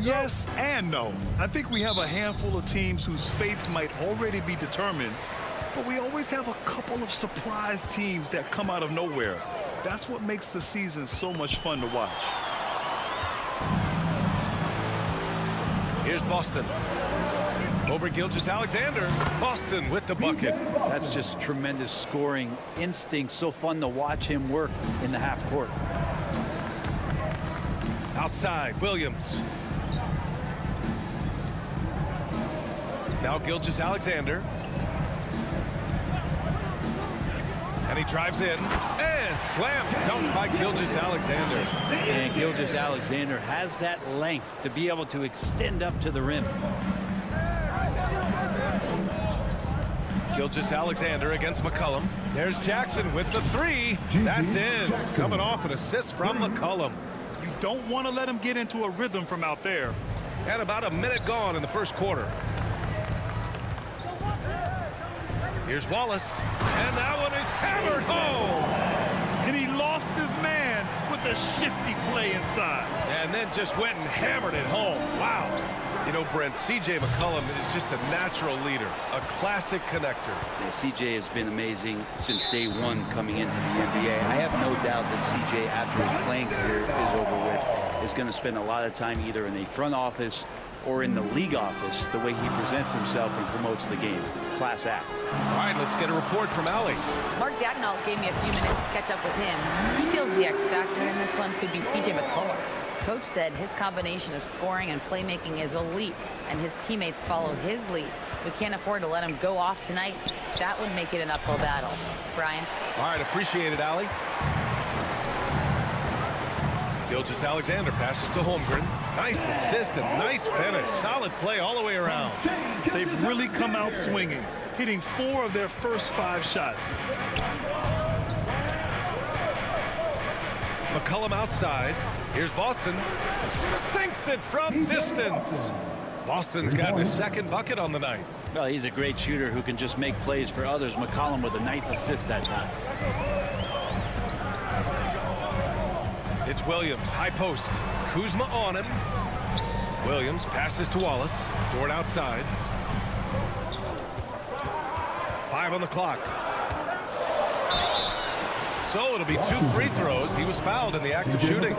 Yes and no. I think we have a handful of teams whose fates might already be determined, but we always have a couple of surprise teams that come out of nowhere. That's what makes the season so much fun to watch. Here's Boston. Over Gilgeous-Alexander. Boston with the bucket. That's just tremendous scoring instinct. So fun to watch him work in the half court. Outside, Williams. Now Gilgeous-Alexander. And he drives in. And slam dunk by Gilgeous-Alexander. And Gilgeous-Alexander has that length to be able to extend up to the rim. Gilgeous-Alexander against McCollum. There's Jackson with the three. That's in. Coming off an assist from McCollum. You don't want to let him get into a rhythm from out there. And about a minute gone in the first quarter. Here's Wallace. And that one is hammered home. And he lost his man with a shifty play inside. And then just went and hammered it home. Wow. You know, Brent, C.J. McCollum is just a natural leader, a classic connector. Yeah, C.J. has been amazing since day one coming into the NBA. I have no doubt that C.J., after his playing career is over with, is going to spend a lot of time either in the front office or in the league office, the way he presents himself and promotes the game. Class act. All right, let's get a report from Allie. Mark Dagnall gave me a few minutes to catch up with him. He feels the X factor in this one could be C.J. McCollum. Coach said his combination of scoring and playmaking is elite, and his teammates follow his lead. We can't afford to let him go off tonight. That would make it an uphill battle. Brian? All right, appreciate it, Allie. Gilgeous-Alexander passes to Holmgren. Nice assist and nice finish. Solid play all the way around. They've really come out swinging, hitting 4 of their first 5 shots. McCollum outside. Here's Boston. Sinks it from distance. Boston's got his second bucket on the night. Well, he's a great shooter who can just make plays for others. McCollum with a nice assist that time. It's Williams, high post. Kuzma on him. Williams passes to Wallace. Dort outside. 5 on the clock. So it'll be 2 free throws. He was fouled in the act of shooting.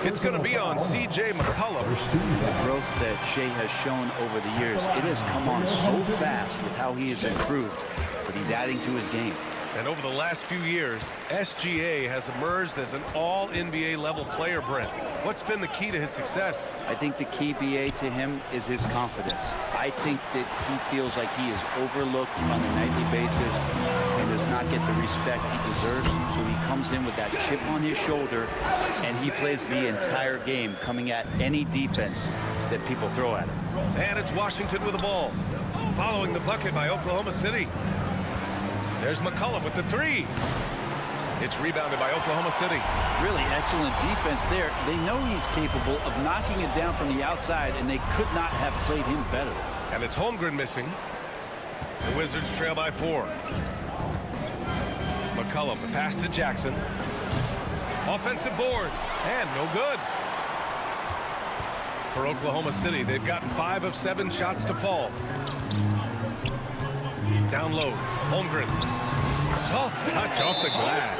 It's going to be on C.J. McCollum. The growth that Shea has shown over the years, it has come on so fast with how he has improved, but he's adding to his game. And over the last few years, SGA has emerged as an all-NBA level player, Brent. What's been the key to his success? I think the key, BA, to him is his confidence. I think that he feels like he is overlooked on a nightly basis and does not get the respect he deserves. So he comes in with that chip on his shoulder, and he plays the entire game coming at any defense that people throw at him. And it's Washington with the ball. Following the bucket by Oklahoma City. There's McCollum with the three. It's rebounded by Oklahoma City. Really excellent defense there. They know he's capable of knocking it down from the outside, and they could not have played him better. And it's Holmgren missing. The Wizards trail by 4. McCollum, the pass to Jackson. Offensive board, and no good. For Oklahoma City, they've gotten 5 of 7 shots to fall. Down low, Holmgren. Soft touch off the glass.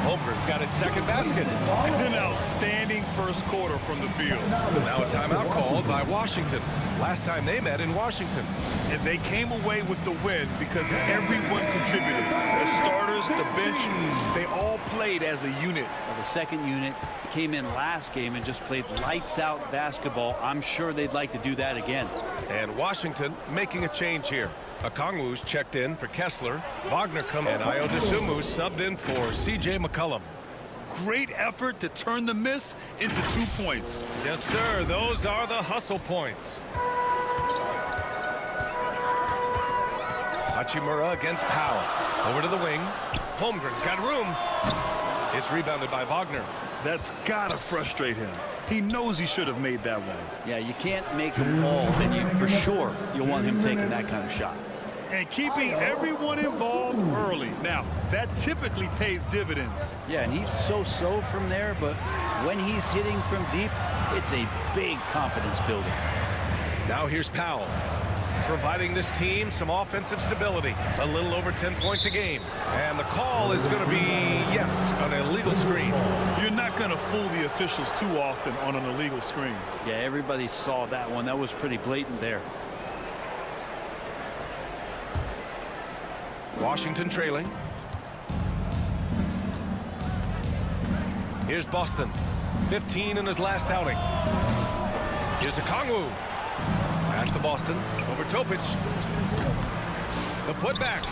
Holmgren's got his second basket. An outstanding first quarter from the field. Now a timeout called by Washington. Last time they met in Washington. And they came away with the win because everyone contributed. The starters, the bench, they all played as a unit. Well, the second unit came in last game and just played lights-out basketball. I'm sure they'd like to do that again. And Washington making a change here. Okongwu's checked in for Kessler. Wagner come in. Ayo Dosunmu subbed in for C.J. McCollum. Great effort to turn the miss into 2 points. Yes, sir. Those are the hustle points. Hachimura against Powell. Over to the wing. Holmgren's got room. It's rebounded by Wagner. That's gotta frustrate him. He knows he should have made that one. Yeah, you can't make him all, and for sure you'll want him taking that kind of shot. and keeping everyone involved early. Now, that typically pays dividends. Yeah, and he's so-so from there, but when he's hitting from deep, it's a big confidence builder. Now here's Powell, providing this team some offensive stability. A little over 10 points a game. And the call is going to be, yes, an illegal screen. You're not going to fool the officials too often on an illegal screen. Yeah, everybody saw that one. That was pretty blatant there. Washington trailing. Here's Boston. 15 in his last outing. Here's Okongwu. Pass to Boston. Over Topic. The putback.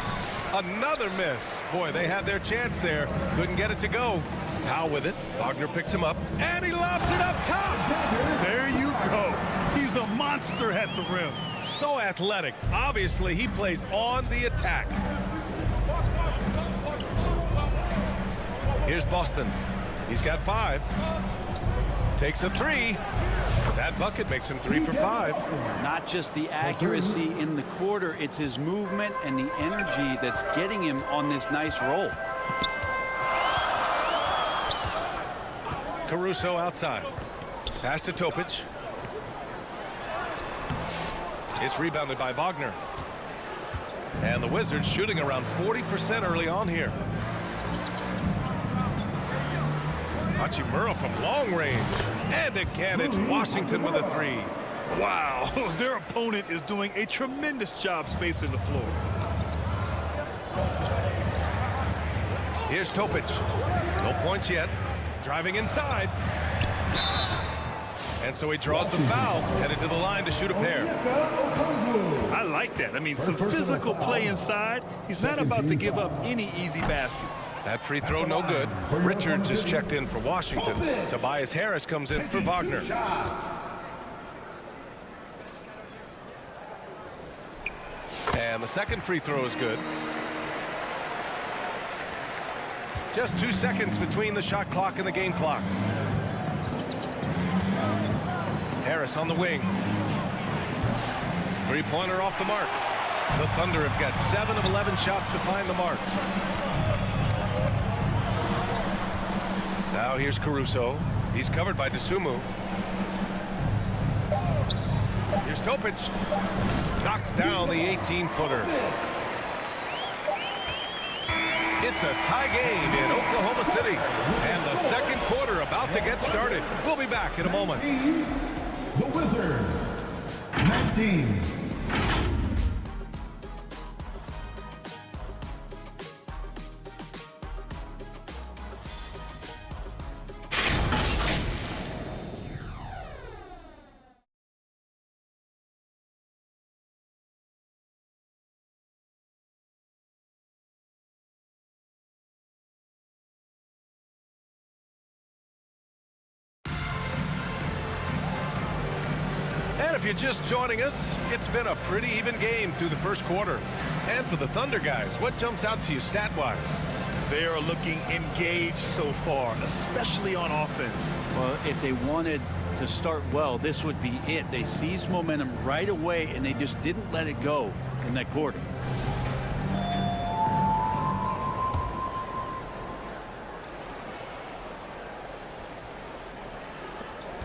Another miss. Boy, they had their chance there. Couldn't get it to go. Powell with it. Wagner picks him up. And he lobs it up top. There you go. He's a monster at the rim. So athletic. Obviously, he plays on the attack. Here's Boston. He's got 5. Takes a 3. That bucket makes him 3 for 5. Not just the accuracy in the quarter, it's his movement and the energy that's getting him on this nice roll. Caruso outside. Pass to Topic. It's rebounded by Wagner. And the Wizards shooting around 40% early on here. Hachimura from long range. And again, it's Washington with a 3. Wow, their opponent is doing a tremendous job spacing the floor. Here's Topic. No points yet. Driving inside. And so he draws the foul, headed to the line to shoot a pair. I like that. I mean, some physical play inside. He's not about to give up any easy baskets. That free throw no good. Richards is checked in for Washington. Tobias Harris comes in for Wagner. And the second free throw is good. Just 2 seconds between the shot clock and the game clock. Harris on the wing. Three-pointer off the mark. The Thunder have got 7 of 11 shots to find the mark. Now here's Caruso. He's covered by Dosunmu. Here's Topic. Knocks down the 18-footer. It's a tie game in Oklahoma City. And the second quarter about to get started. We'll be back in a moment. The Wizards, 19. And if you're just joining us, it's been a pretty even game through the first quarter. And for the Thunder guys, what jumps out to you stat-wise? They are looking engaged so far, especially on offense. Well, if they wanted to start well, this would be it. They seized momentum right away, and they just didn't let it go in that quarter.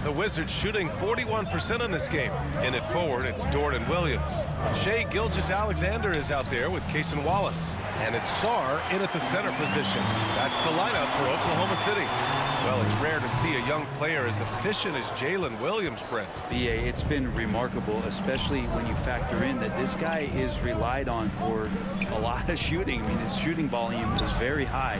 The Wizards shooting 41% in this game. In it forward, it's Jordan Williams. Shai Gilgeous-Alexander is out there with Cason Wallace. And it's Sarr in at the center position. That's the lineup for Oklahoma City. Well, it's rare to see a young player as efficient as Jalen Williams, Brent. BA, it's been remarkable, especially when you factor in that this guy is relied on for a lot of shooting. I mean, his shooting volume is very high.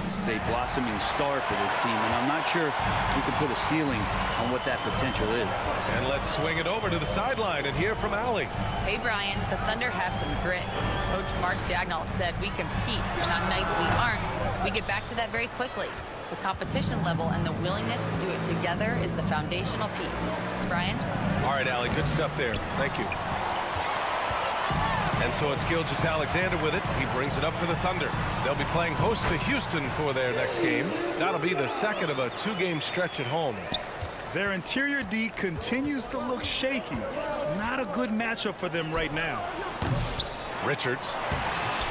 This is a blossoming star for this team, and I'm not sure we can put a ceiling on what that potential is. And let's swing it over to the sideline and hear from Allie. Hey, Brian, the Thunder have some grit. Coach Mark Daigneault said we compete, and on nights we aren't, we get back to that very quickly. The competition level and the willingness to do it together is the foundational piece. Brian? All right, Allie, good stuff there. Thank you. And so it's Gilgeous-Alexander with it. He brings it up for the Thunder. They'll be playing host to Houston for their next game. That'll be the second of a 2-game stretch at home. Their interior D continues to look shaky. Not a good matchup for them right now. Richards.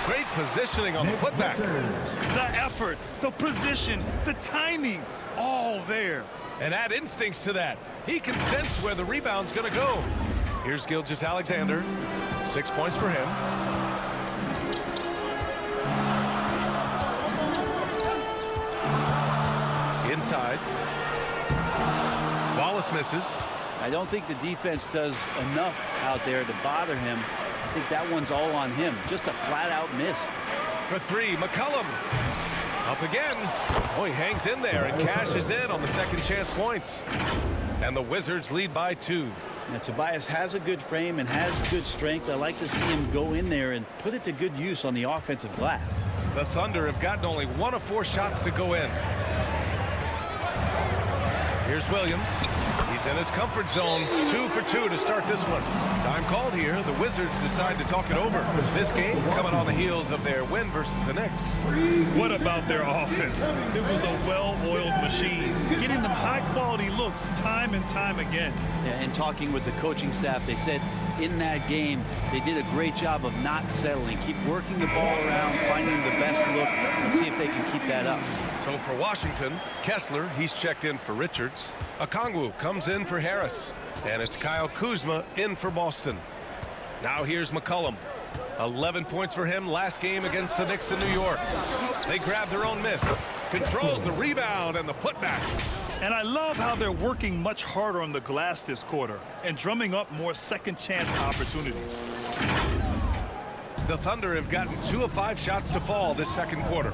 Great positioning on the putback. The effort, the position, the timing, all there. And add instincts to that. He can sense where the rebound's going to go. Here's Gilgeous-Alexander. 6 points for him. Inside. Wallace misses. I don't think the defense does enough out there to bother him. I think that one's all on him. Just a flat-out miss. For three, McCollum. Up again. Oh, he hangs in there and cashes in on the second chance points. And the Wizards lead by 2. Now, Tobias has a good frame and has good strength. I like to see him go in there and put it to good use on the offensive glass. The Thunder have gotten only 1 of 4 shots to go in. Here's Williams. He's in his comfort zone. 2 for 2 to start this one. Time called here. The Wizards decide to talk it over. This game coming on the heels of their win versus the Knicks. What about their offense? It was a well-oiled machine, getting them high-quality looks time and time again. Yeah, and talking with the coaching staff, they said in that game they did a great job of not settling. Keep working the ball around, finding the best look, and see if they can keep that up. So for Washington, Kessler, he's checked in for Richards. Okongwu comes in for Harris. And it's Kyle Kuzma in for Boston. Now here's McCollum. 11 points for him last game against the Knicks in New York. They grab their own miss. Controls the rebound and the putback. And I love how they're working much harder on the glass this quarter and drumming up more second chance opportunities. The Thunder have gotten 2 of 5 shots to fall this second quarter.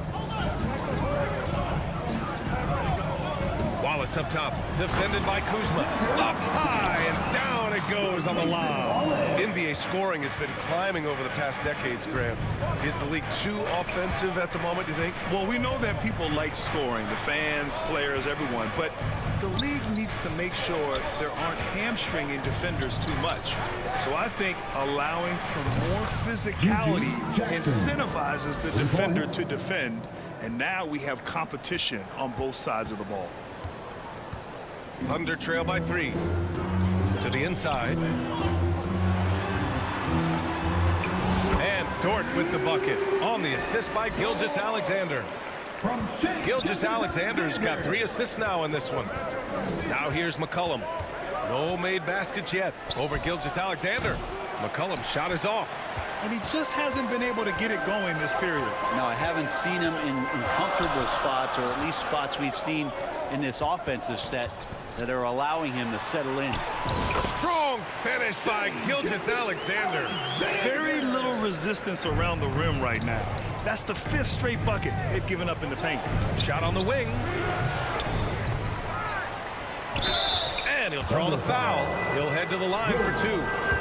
Wallace up top, defended by Kuzma. Up high and down it goes on the lob. NBA scoring has been climbing over the past decades, Graham. Is the league too offensive at the moment, you think? Well, we know that people like scoring, the fans, players, everyone, but the league needs to make sure there aren't hamstringing defenders too much. So I think allowing some more physicality incentivizes the defender to defend, and now we have competition on both sides of the ball. Thunder trail by 3. To the inside. And Dort with the bucket on the assist by Gilgeous-Alexander. Gilgeous-Alexander's got 3 assists now in this one. Now here's McCollum. No made baskets yet over Gilgeous-Alexander. McCollum's shot is off. And he just hasn't been able to get it going this period. No, I haven't seen him in comfortable spots, or at least spots we've seen in this offensive set that are allowing him to settle in. Strong finish by Gilgeous-Alexander. Very little resistance around the rim right now. That's the 5th straight bucket they've given up in the paint. Shot on the wing. And he'll draw the foul. He'll head to the line for 2.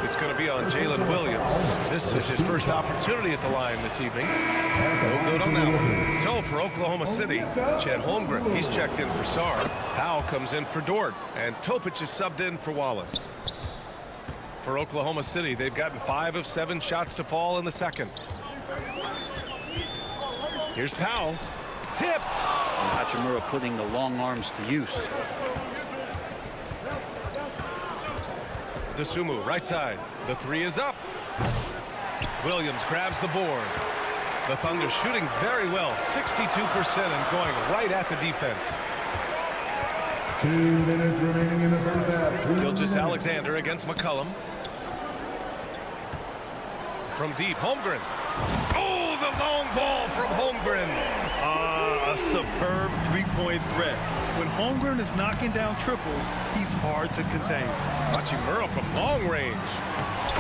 It's going to be on Jalen Williams. This is his first opportunity at the line this evening. No good on that one. So for Oklahoma City, Chet Holmgren, he's checked in for Sarr. Powell comes in for Dort. And Topic is subbed in for Wallace. For Oklahoma City, they've gotten 5 of 7 shots to fall in the second. Here's Powell. Tipped. And Hachimura putting the long arms to use. Dosunmu, right side. The 3 is up. Williams grabs the board. The Thunder shooting very well, 62% and going right at the defense. 2 minutes remaining in the first half. Gilgeous-Alexander against McCollum. From deep, Holmgren. Oh, the long ball from Holmgren. A superb 3-point threat. When Holmgren is knocking down triples, he's hard to contain. Hachimura from long range.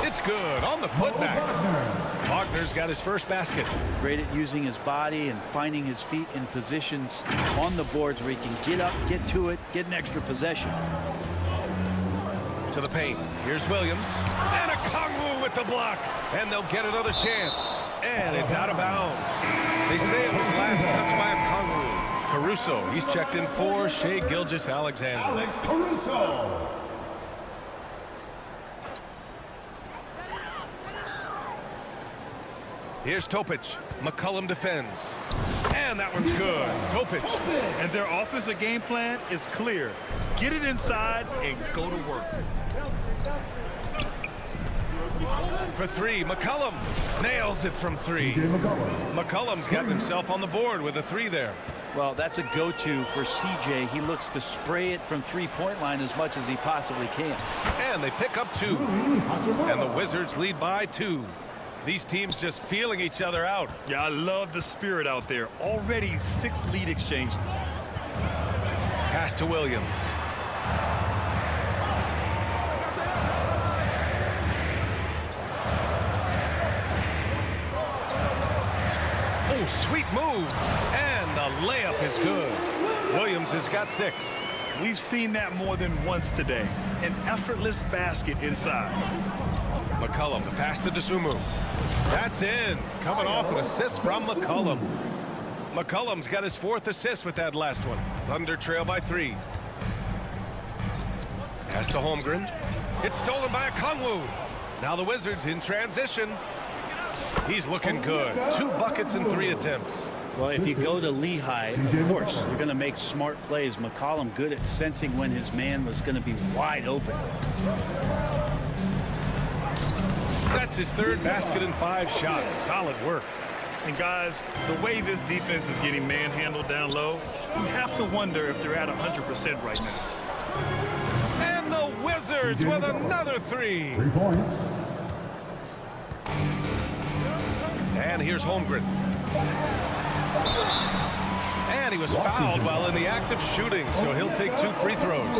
It's good on the putback. Wagner's got his first basket. Great at using his body and finding his feet in positions on the boards where he can get up, get to it, get an extra possession. To the paint. Here's Williams. And Okongwu with the block. And they'll get another chance. And it's out of bounds. They say it was last touched by Okongwu. Caruso, he's checked in for Shai Gilgeous-Alexander. Alex Caruso. Here's Topic. McCollum defends. And that one's good. Topic. And their offensive game plan is clear. Get it inside and go to work. For three, McCollum nails it from three. C.J. McCollum. McCollum's got himself on the board with a three there. Well, that's a go-to for CJ. He looks to spray it from three-point line as much as he possibly can. And they pick up two. And the Wizards lead by 2. These teams just feeling each other out. Yeah, I love the spirit out there. Already 6 lead exchanges. Pass to Williams. Oh, sweet move. And the layup is good. Williams has got 6. We've seen that more than once today. An effortless basket inside. McCollum, the pass to DeSumo. That's in. Coming off an assist from McCollum. McCollum's got his 4th assist with that last one. Thunder trail by 3. Pass to Holmgren. It's stolen by Okongwu. Now the Wizards in transition. He's looking good. 2 buckets and 3 attempts. Well, if you go to Lehigh, of course, you're going to make smart plays. McCollum good at sensing when his man was going to be wide open. That's his 3rd basket and 5 shots. Solid work. And guys, the way this defense is getting manhandled down low, you have to wonder if they're at 100% right now. And the Wizards with another 3. 3 points. And here's Holmgren. And he was fouled while in the act of shooting, so he'll take 2 free throws.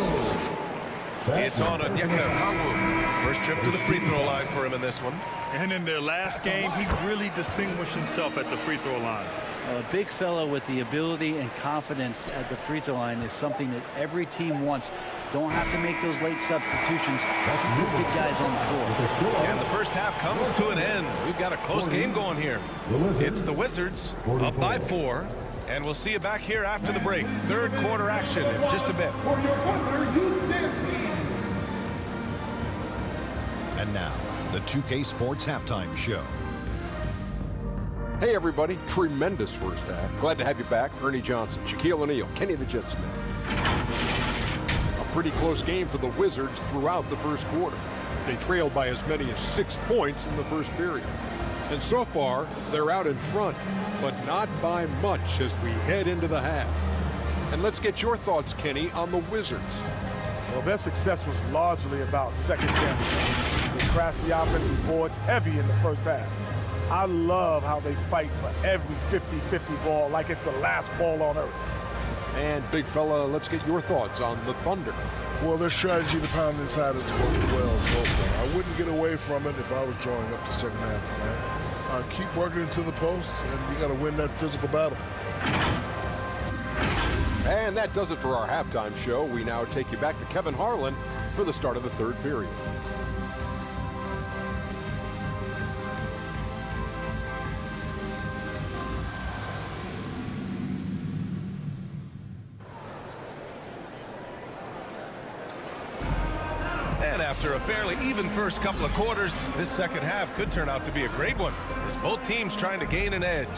It's on Onyeka Okongwu. First trip to the free throw line for him in this one. And in their last game, he really distinguished himself at the free throw line. A big fella with the ability and confidence at the free throw line is something that every team wants. Don't have to make those late substitutions. Put big guys on the floor. And the first half comes to an end. We've got a close game going here. It's the Wizards up by 4. And we'll see you back here after the break. 3rd quarter action in just a bit. And now, the 2K Sports Halftime Show. Hey everybody, tremendous first half. Glad to have you back. Ernie Johnson, Shaquille O'Neal, Kenny the Jet Smith. A pretty close game for the Wizards throughout the first quarter. They trailed by as many as 6 points in the first period. And so far, they're out in front, but not by much as we head into the half. And let's get your thoughts, Kenny, on the Wizards. Well, their success was largely about second chances. They crashed the offensive boards heavy in the first half. I love how they fight for every 50-50 ball like it's the last ball on earth. And big fella, let's get your thoughts on the Thunder. Well, their strategy to pound inside is working well so far. I wouldn't get away from it if I was drawing up the second half, man. Keep working into the post, and you got to win that physical battle. And that does it for our halftime show. We now take you back to Kevin Harlan for the start of the 3rd period. And after a fairly even first couple of quarters, this second half could turn out to be a great one, as both teams trying to gain an edge.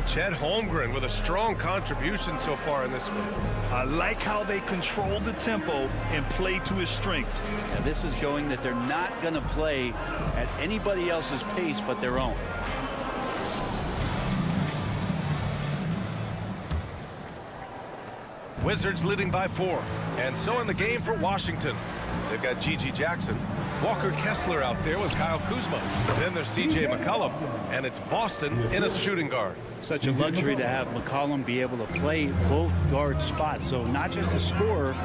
Chet Holmgren with a strong contribution so far in this one. I like how they control the tempo and play to his strengths. And this is showing that they're not going to play at anybody else's pace but their own. Wizards leading by 4. And so in the game for Washington. They've got Gigi Jackson, Walker Kessler out there with Kyle Kuzma. Then there's C.J. McCollum, and it's Boston in a shooting guard. Such a luxury to have McCollum be able to play both guard spots. So not just a scorer,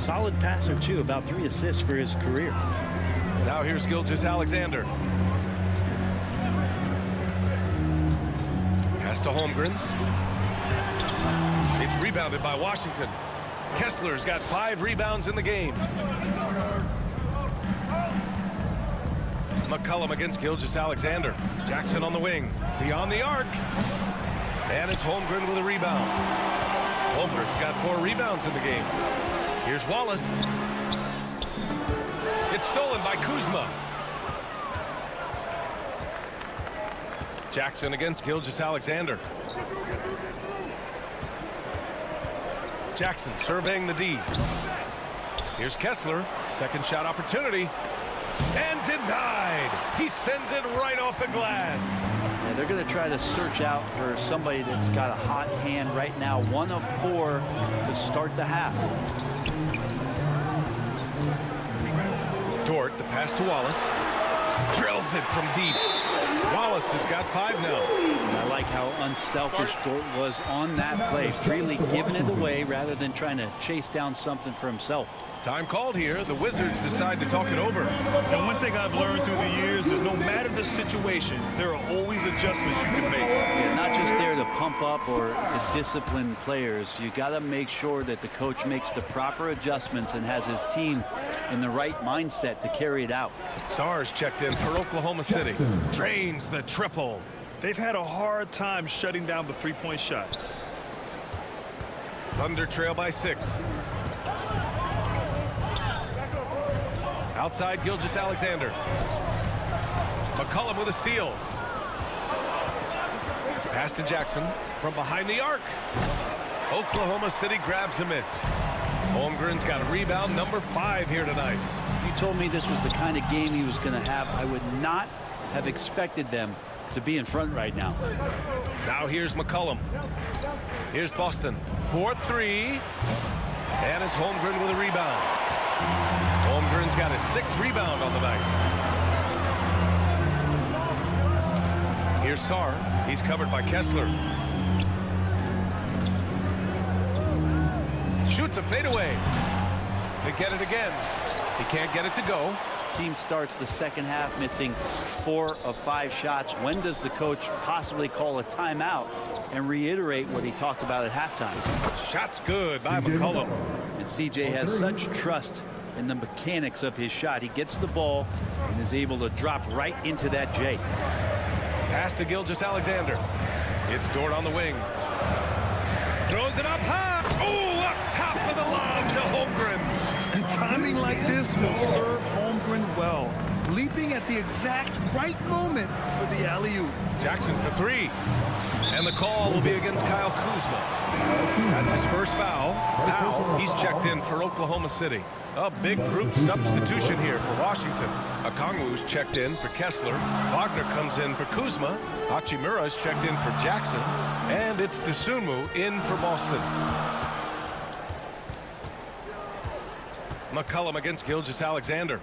solid passer too, about 3 assists for his career. Now here's Gilgeous-Alexander. Pass to Holmgren. It's rebounded by Washington. Kessler's got 5 rebounds in the game. McCollum against Gilgeous-Alexander. Jackson on the wing. Beyond the arc. And it's Holmgren with a rebound. Holmgren's got 4 rebounds in the game. Here's Wallace. It's stolen by Kuzma. Jackson against Gilgeous-Alexander. Jackson surveying the D. Here's Kessler. Second shot opportunity. And denied. He sends it right off the glass. Yeah, they're going to try to search out for somebody that's got a hot hand right now. 1 of 4 to start the half. Dort, the pass to Wallace. Drills it from deep. Wallace has got 5 now. And I like how unselfish Dort was on that play, freely giving it away rather than trying to chase down something for himself. Time called here. The Wizards decide to talk it over. And one thing I've learned through the years is no matter the situation, there are always adjustments you can make. Yeah, not just there to pump up or to discipline players. You got to make sure that the coach makes the proper adjustments and has his team in the right mindset to carry it out. Sars checked in for Oklahoma City. Drains the triple. They've had a hard time shutting down the three-point shot. Thunder trail by 6. Outside Gilgeous-Alexander. McCollum with a steal. Pass to Jackson from behind the arc. Oklahoma City grabs a miss. Holmgren's got a rebound, number 5 here tonight. If you told me this was the kind of game he was going to have, I would not have expected them to be in front right now. Now here's McCollum. Here's Boston. 4-3. And it's Holmgren with a rebound. Holmgren's got his 6th rebound on the night. Here's Sarr. He's covered by Kessler. Shoots a fadeaway. They get it again. He can't get it to go. Team starts the second half missing 4 of 5 shots. When does the coach possibly call a timeout and reiterate what he talked about at halftime? Shot's good by McCollum. And CJ has such trust in the mechanics of his shot. He gets the ball and is able to drop right into that J. Pass to Gilgeous-Alexander. It's Dort on the wing. Throws it up high. Oh, up top of the lob to Holmgren. And timing like this will serve Holmgren well. Leaping at the exact right moment for the alley-oop. Jackson for 3. And the call will be against Kyle Kuzma. That's his first foul. Now he's checked in for Oklahoma City. A big group substitution here for Washington. Okongwu's checked in for Kessler. Wagner comes in for Kuzma. Hachimura's checked in for Jackson. And it's Dosunmu in for Boston. McCollum against Gilgeous-Alexander.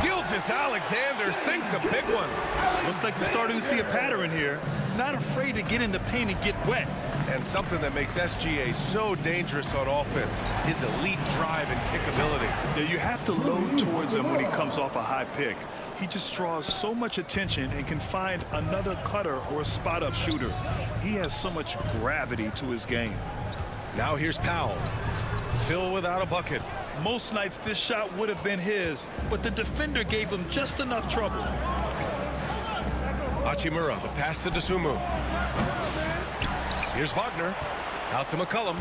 Gilgeous-Alexander sinks a big one. Looks like we're starting to see a pattern here. Not afraid to get in the paint and get wet. And something that makes SGA so dangerous on offense, his elite drive and kick ability. Yeah, you have to load towards him when he comes off a high pick. He just draws so much attention and can find another cutter or a spot-up shooter. He has so much gravity to his game. Now here's Powell. Still without a bucket. Most nights this shot would have been his, but the defender gave him just enough trouble. Hachimura, the pass to Dosunmu. Here's Wagner. Out to McCollum.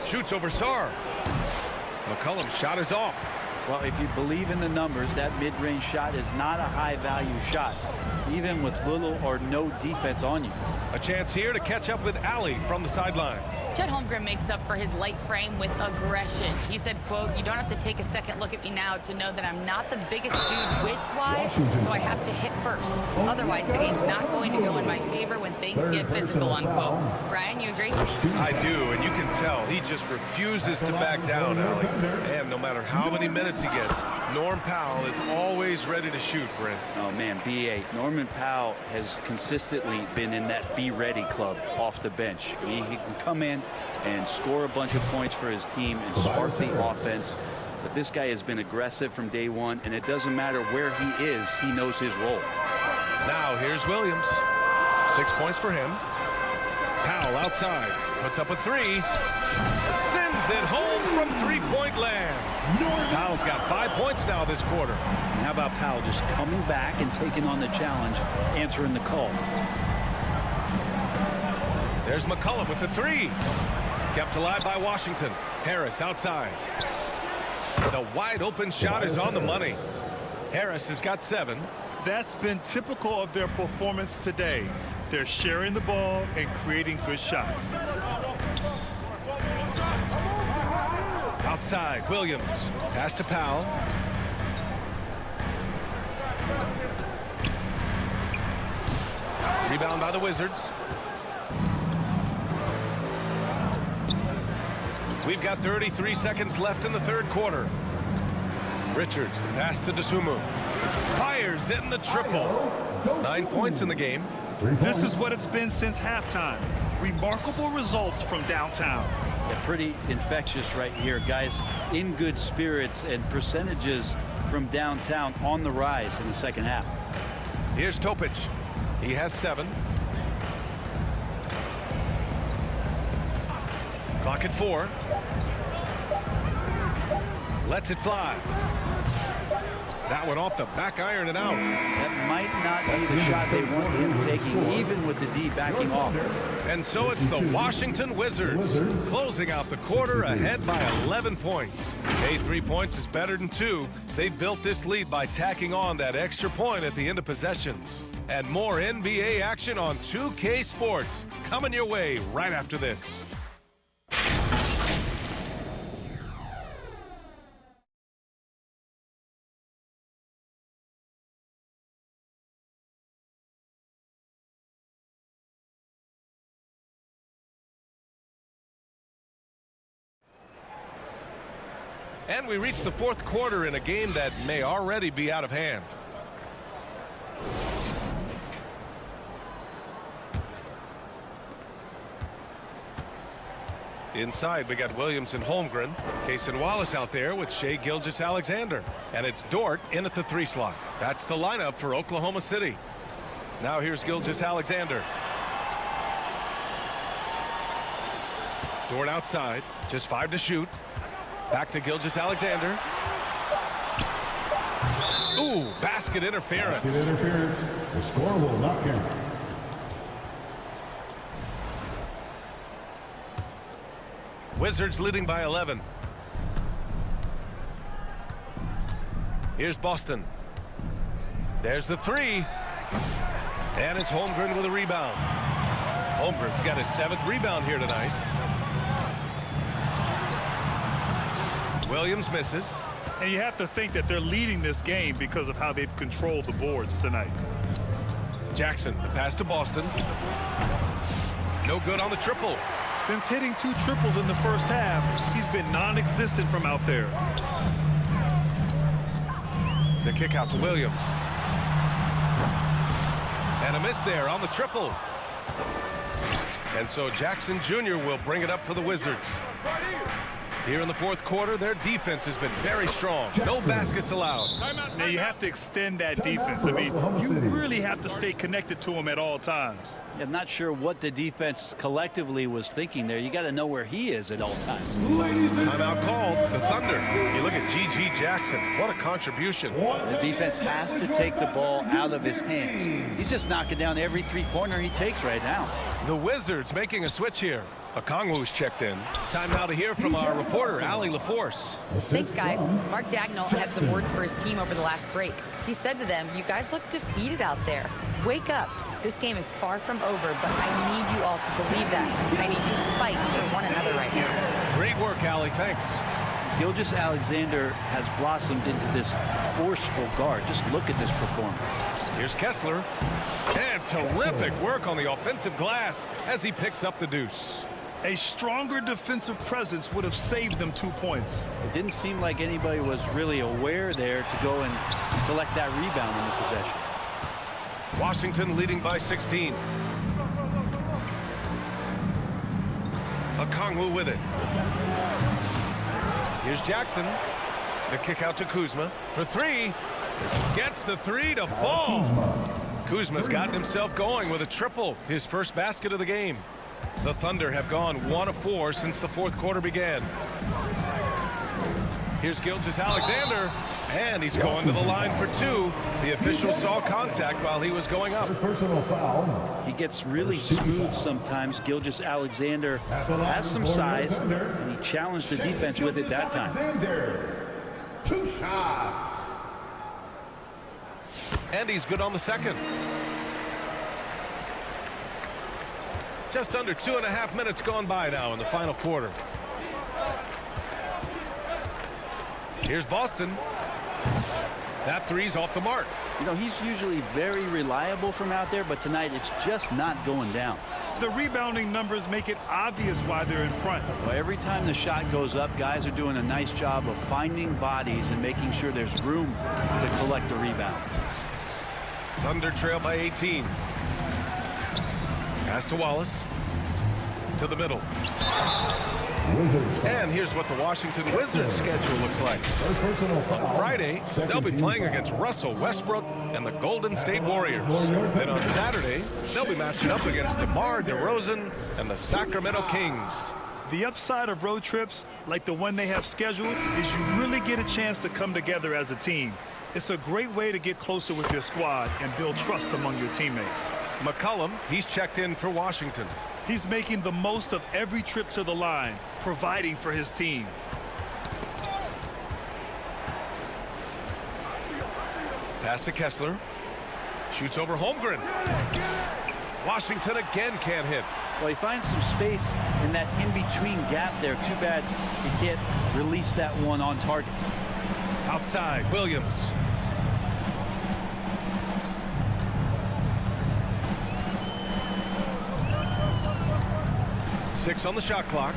Shoots over Sarr. McCollum's shot is off. Well, if you believe in the numbers, that mid-range shot is not a high-value shot, even with little or no defense on you. A chance here to catch up with Allie from the sideline. Chet Holmgren makes up for his light frame with aggression. He said, quote, "You don't have to take a second look at me now to know that I'm not the biggest dude width-wise, so I have to hit first. Otherwise, the game's not going to go in my favor when things get physical," unquote. Brian, you agree? I do, and you can tell he just refuses to back down, Allie. And no matter how many minutes he gets, Norm Powell is always ready to shoot, Brent. Oh, man, B.A. Norman Powell has consistently been in that be-ready club off the bench. He can come in and score a bunch of points for his team and spark the offense. But this guy has been aggressive from day one, and it doesn't matter where he is, he knows his role. Now here's Williams. 6 points for him. Powell outside. Puts up a 3. Sends it home from three-point land. Powell's got 5 points now this quarter. And how about Powell just coming back and taking on the challenge, answering the call? There's McCollum with the 3. Kept alive by Washington. Harris outside. The wide open shot is on the money. Harris has got 7. That's been typical of their performance today. They're sharing the ball and creating good shots. inside. Williams. Pass to Powell. Rebound by the Wizards. We've got 33 seconds left in the third quarter. Richards, the pass to Dosunmu. Fires in the triple. 9 points in the game. This is what it's been since halftime. Remarkable results from downtown. Yeah, pretty infectious right here, guys. In good spirits, and percentages from downtown on the rise in the second half. Here's Topic. He has 7. Clock at 4. Lets it fly. That one off the back iron and out. That might not be the shot they want him taking, even with the D backing off. And so it's the Washington Wizards closing out the quarter ahead by 11 points. Hey, 3 points is better than 2. They built this lead by tacking on that extra point at the end of possessions. And more NBA action on 2K Sports coming your way right after this. And we reach the fourth quarter in a game that may already be out of hand. Inside, we got Williams and Holmgren. Cason Wallace out there with Shai Gilgeous-Alexander. And it's Dort in at the 3 slot. That's the lineup for Oklahoma City. Now here's Gilgeous-Alexander. Dort outside. Just 5 to shoot. Back to Gilgeous-Alexander. Ooh, basket interference. Basket interference. The score will not count. Wizards leading by 11. Here's Boston. There's the 3. And it's Holmgren with a rebound. Holmgren's got his 7th rebound here tonight. Williams misses. And you have to think that they're leading this game because of how they've controlled the boards tonight. Jackson, the pass to Boston. No good on the triple. Since hitting 2 triples in the first half, he's been non-existent from out there. The kick out to Williams. And a miss there on the triple. And so Jackson Jr. will bring it up for the Wizards. Here in the fourth quarter, their defense has been very strong. No baskets allowed. Now you have to extend that defense. I mean, you really have to stay connected to him at all times. Yeah, I'm not sure what the defense collectively was thinking there. You got to know where he is at all times. Timeout called. The Thunder. You look at G.G. Jackson. What a contribution. The defense has to take the ball out of his hands. He's just knocking down every 3-pointer he takes right now. The Wizards making a switch here. Okongwu's checked in. Time now to hear from our reporter, Allie LaForce. Thanks, guys. Mark Dagnall had some words for his team over the last break. He said to them, "You guys look defeated out there. Wake up. This game is far from over, but I need you all to believe that. I need you to fight for one another right now." Great work, Allie. Thanks. Gilgeous-Alexander has blossomed into this forceful guard. Just look at this performance. Here's Kessler. And terrific work on the offensive glass as he picks up the deuce. A stronger defensive presence would have saved them 2 points. It didn't seem like anybody was really aware there to go and collect that rebound in the possession. Washington leading by 16. Okongwu with it. Here's Jackson. The kick out to Kuzma for 3. Gets the 3 to fall. Kuzma's gotten himself going with a triple, his first basket of the game. The Thunder have gone 1 of 4 since the fourth quarter began. Here's Gilgeous-Alexander, and he's going to the line for 2. The official saw contact while he was going up. Personal foul. He gets really smooth sometimes. Gilgeous-Alexander has some size, and he challenged the defense with it that time. 2 shots. And he's good on the second. Just under 2.5 minutes gone by now in the final quarter. Here's Boston. That three's off the mark. You know, he's usually very reliable from out there, but tonight it's just not going down. The rebounding numbers make it obvious why they're in front. Well, every time the shot goes up, guys are doing a nice job of finding bodies and making sure there's room to collect the rebound. Thunder trail by 18. Pass to Wallace. To the middle. And here's what the Washington Wizards schedule looks like. On Friday, they'll be playing against Russell Westbrook and the Golden State Warriors. Then on Saturday, they'll be matching up against DeMar DeRozan and the Sacramento Kings. The upside of road trips, like the one they have scheduled, is you really get a chance to come together as a team. It's a great way to get closer with your squad and build trust among your teammates. McCollum, he's checked in for Washington. He's making the most of every trip to the line, providing for his team. Pass to Kessler. Shoots over Holmgren. Washington again can't hit. Well, he finds some space in that in-between gap there. Too bad he can't release that one on target. Outside, Williams. Six on the shot clock.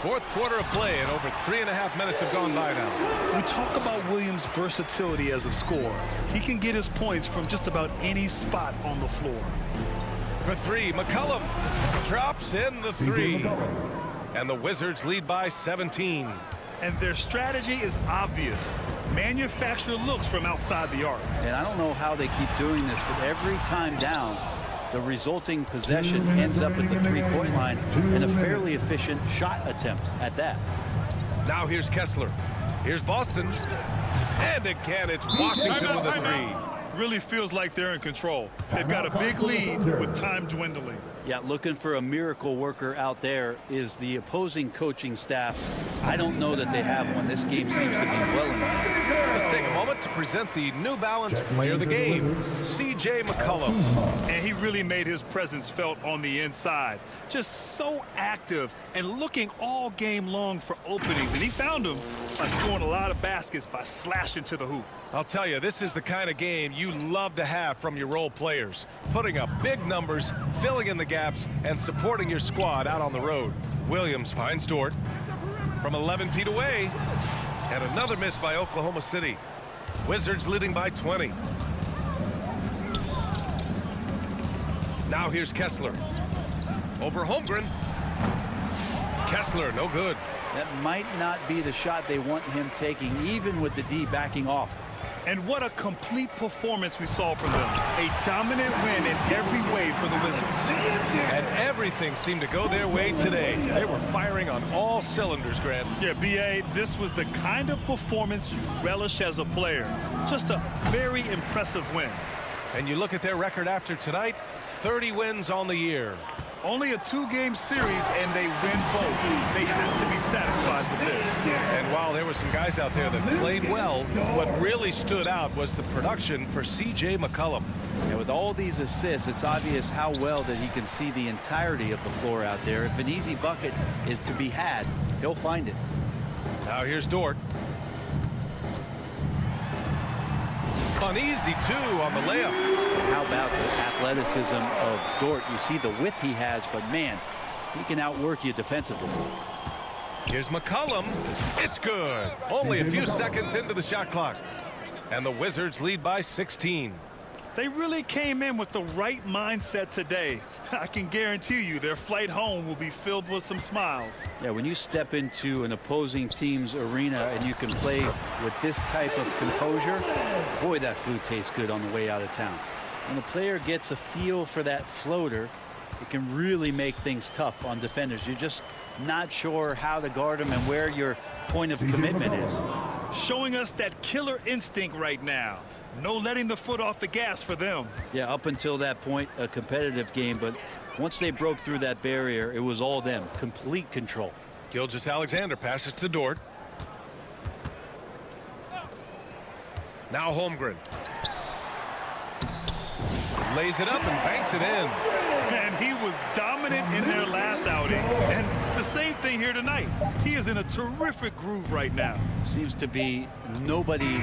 Fourth quarter of play and over 3.5 minutes have gone by now. We talk about Williams' versatility as a scorer. He can get his points from just about any spot on the floor. For three, McCollum drops in the three. And the Wizards lead by 17. And their strategy is obvious. Manufacture looks from outside the arc. And I don't know how they keep doing this, but every time down, the resulting possession ends up at the three-point line and a fairly efficient shot attempt at that. Now here's Kessler. Here's Boston. And again, it's Washington with a three. Really feels like they're in control. They've got a big lead with time dwindling. Yeah, looking for a miracle worker out there is the opposing coaching staff. I don't know that they have one. This game seems to be well in hand. Let's take a moment to present the New Balance player of the game, C.J. McCollum. And he really made his presence felt on the inside. Just so active and looking all game long for openings. And he found them by scoring a lot of baskets by slashing to the hoop. I'll tell you, this is the kind of game you love to have from your role players. Putting up big numbers, filling in the gaps, and supporting your squad out on the road. Williams finds Dort from 11 feet away. And another miss by Oklahoma City. Wizards leading by 20. Now here's Kessler. Over Holmgren. Kessler, no good. That might not be the shot they want him taking, even with the D backing off. And what a complete performance we saw from them. A dominant win in every way for the Wizards. And everything seemed to go their way today. They were firing on all cylinders, Grant. Yeah, B.A., this was the kind of performance you relish as a player. Just a very impressive win. And you look at their record after tonight, 30 wins on the year. Only a two-game series, and they win both. They have to be satisfied with this. And while there were some guys out there that played well, what really stood out was the production for C.J. McCollum. And with all these assists, it's obvious how well that he can see the entirety of the floor out there. If an easy bucket is to be had, he'll find it. Now here's Dort. An easy two on the layup. How about the athleticism of Dort? You see the width he has, but man, he can outwork you defensively. Here's McCollum. It's good. Only a few seconds into the shot clock. And the Wizards lead by 16. They really came in with the right mindset today. I can guarantee you their flight home will be filled with some smiles. Yeah, when you step into an opposing team's arena and you can play with this type of composure, boy, that food tastes good on the way out of town. When the player gets a feel for that floater, it can really make things tough on defenders. You're just not sure how to guard them and where your point of commitment is. Showing us that killer instinct right now. No letting the foot off the gas for them. Yeah, up until that point, a competitive game, but once they broke through that barrier, it was all them. Complete control. Gilgeous-Alexander passes to Dort. Now Holmgren. Lays it up and banks it in. And he was dominant in their last outing. And the same thing here tonight. He is in a terrific groove right now. Seems to be nobody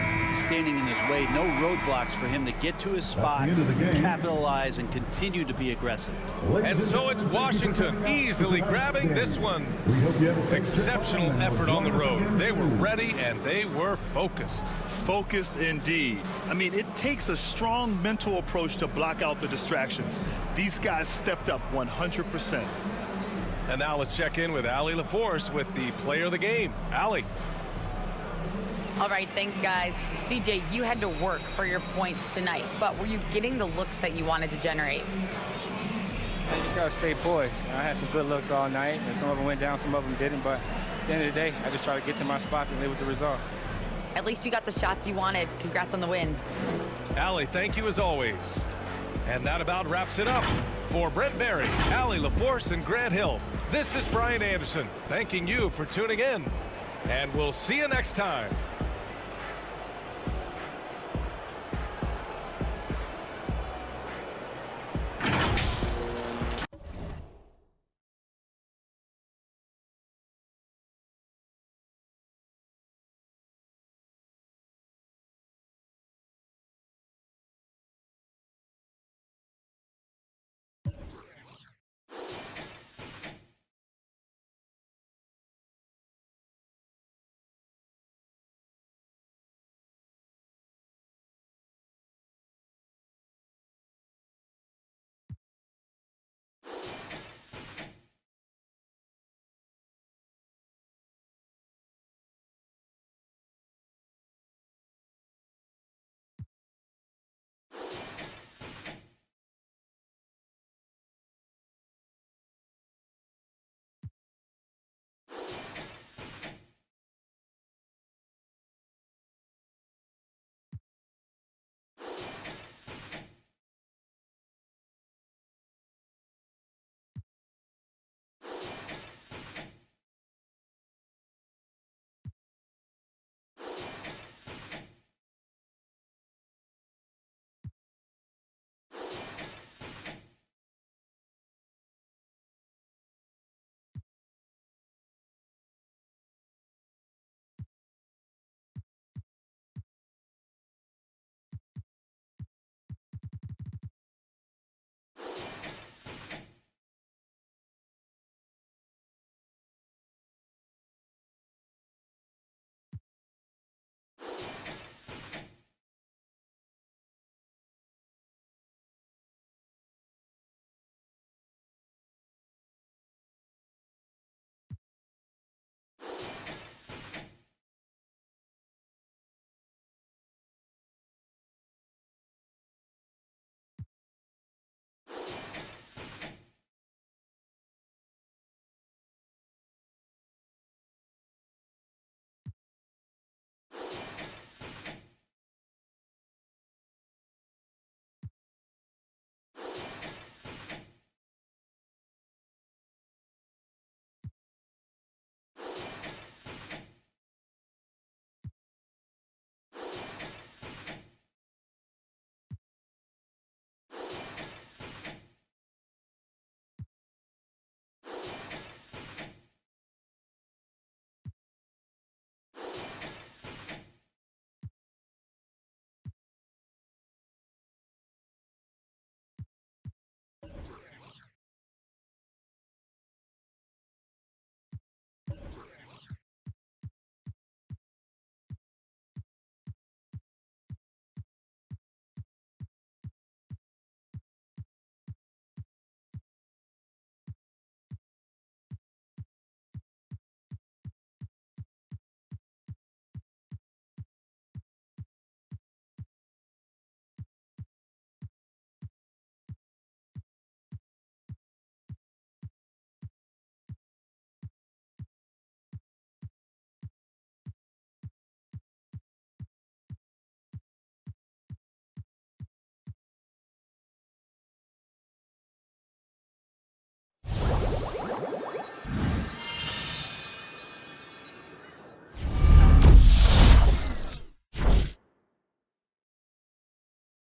standing in his way, no roadblocks for him to get to his spot, capitalize, and continue to be aggressive. And so it's Washington easily grabbing this one. Exceptional effort on the road. They were ready and they were focused. Focused indeed. I mean, it takes a strong mental approach to block out the distractions. These guys stepped up 100%. And now let's check in with Allie LaForce with the player of the game. Allie. All right, thanks, guys. CJ, you had to work for your points tonight, but were you getting the looks that you wanted to generate? I just got to stay poised. I had some good looks all night, and some of them went down, some of them didn't, but at the end of the day, I just try to get to my spots and live with the result. At least you got the shots you wanted. Congrats on the win. Allie, thank you as always. And that about wraps it up. For Brent Barry, Allie LaForce, and Grant Hill, this is Brian Anderson thanking you for tuning in. And we'll see you next time.